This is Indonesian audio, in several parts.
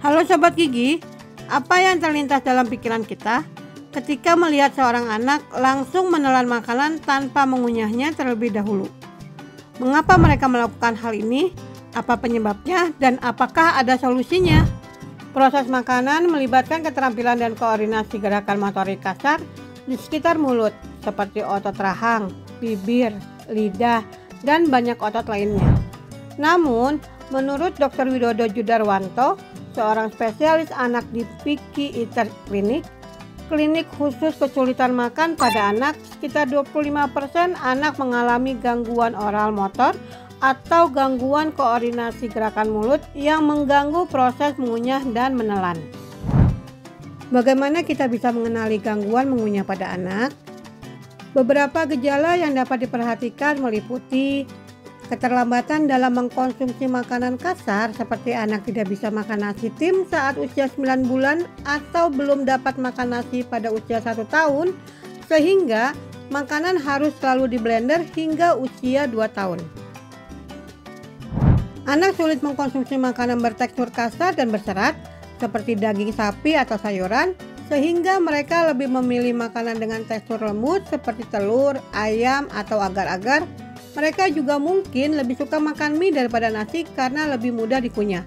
Halo Sobat Gigi, apa yang terlintas dalam pikiran kita ketika melihat seorang anak langsung menelan makanan tanpa mengunyahnya terlebih dahulu? Mengapa mereka melakukan hal ini? Apa penyebabnya dan apakah ada solusinya? Proses makanan melibatkan keterampilan dan koordinasi gerakan motorik kasar di sekitar mulut, seperti otot rahang, bibir, lidah, dan banyak otot lainnya. Namun, menurut Dr. Widodo Judarwanto, seorang spesialis anak di Picky Eater Clinic, klinik khusus kesulitan makan pada anak, sekitar 25% anak mengalami gangguan oral motor atau gangguan koordinasi gerakan mulut yang mengganggu proses mengunyah dan menelan. Bagaimana kita bisa mengenali gangguan mengunyah pada anak? Beberapa gejala yang dapat diperhatikan meliputi keterlambatan dalam mengkonsumsi makanan kasar, seperti anak tidak bisa makan nasi tim saat usia 9 bulan atau belum dapat makan nasi pada usia 1 tahun, sehingga makanan harus selalu di blender hingga usia 2 tahun. Anak sulit mengkonsumsi makanan bertekstur kasar dan berserat seperti daging sapi atau sayuran, sehingga mereka lebih memilih makanan dengan tekstur lembut seperti telur, ayam, atau agar-agar. Mereka juga mungkin lebih suka makan mie daripada nasi karena lebih mudah dikunyah.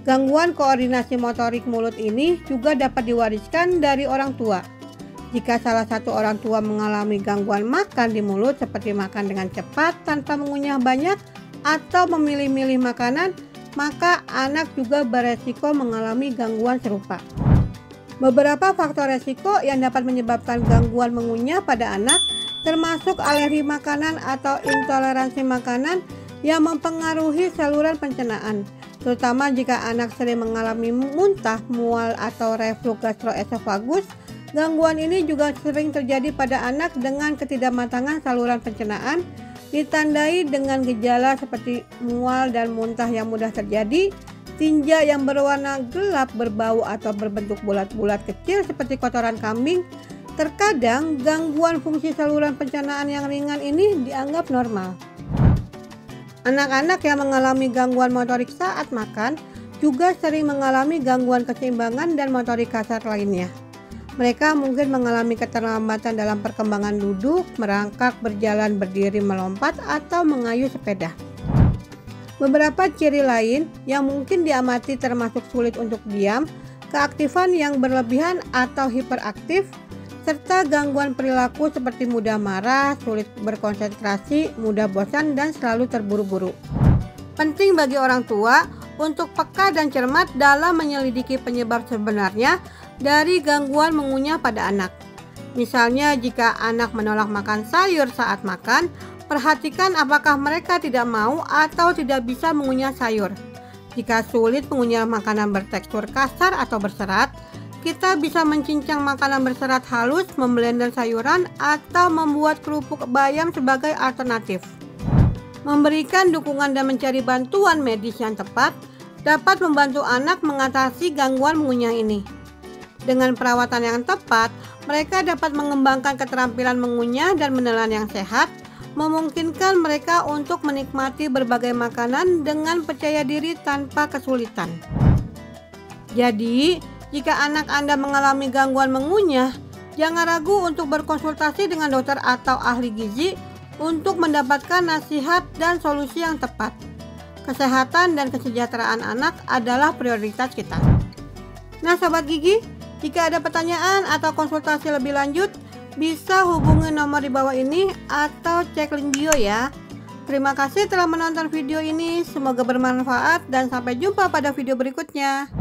Gangguan koordinasi motorik mulut ini juga dapat diwariskan dari orang tua. Jika salah satu orang tua mengalami gangguan makan di mulut seperti makan dengan cepat tanpa mengunyah banyak atau memilih-milih makanan, maka anak juga beresiko mengalami gangguan serupa. Beberapa faktor resiko yang dapat menyebabkan gangguan mengunyah pada anak termasuk alergi makanan atau intoleransi makanan yang mempengaruhi saluran pencernaan, terutama jika anak sering mengalami muntah, mual, atau reflux gastroesofagus. Gangguan ini juga sering terjadi pada anak dengan ketidakmatangan saluran pencernaan, ditandai dengan gejala seperti mual dan muntah yang mudah terjadi, tinja yang berwarna gelap, berbau, atau berbentuk bulat-bulat kecil seperti kotoran kambing. Terkadang gangguan fungsi saluran pencernaan yang ringan ini dianggap normal. Anak-anak yang mengalami gangguan motorik saat makan juga sering mengalami gangguan keseimbangan dan motorik kasar lainnya. Mereka mungkin mengalami keterlambatan dalam perkembangan duduk, merangkak, berjalan, berdiri, melompat, atau mengayuh sepeda. Beberapa ciri lain yang mungkin diamati termasuk sulit untuk diam, keaktifan yang berlebihan atau hiperaktif, serta gangguan perilaku seperti mudah marah, sulit berkonsentrasi, mudah bosan, dan selalu terburu-buru. Penting bagi orang tua untuk peka dan cermat dalam menyelidiki penyebab sebenarnya dari gangguan mengunyah pada anak. Misalnya, jika anak menolak makan sayur saat makan, perhatikan apakah mereka tidak mau atau tidak bisa mengunyah sayur. Jika sulit mengunyah makanan bertekstur kasar atau berserat, kita bisa mencincang makanan berserat halus, memblender sayuran, atau membuat kerupuk bayam sebagai alternatif. Memberikan dukungan dan mencari bantuan medis yang tepat dapat membantu anak mengatasi gangguan mengunyah ini. Dengan perawatan yang tepat, mereka dapat mengembangkan keterampilan mengunyah dan menelan yang sehat, memungkinkan mereka untuk menikmati berbagai makanan dengan percaya diri tanpa kesulitan. Jadi, jika anak Anda mengalami gangguan mengunyah, jangan ragu untuk berkonsultasi dengan dokter atau ahli gizi untuk mendapatkan nasihat dan solusi yang tepat. Kesehatan dan kesejahteraan anak adalah prioritas kita. Nah Sobat Gigi, jika ada pertanyaan atau konsultasi lebih lanjut, bisa hubungi nomor di bawah ini atau cek link bio ya. Terima kasih telah menonton video ini, semoga bermanfaat dan sampai jumpa pada video berikutnya.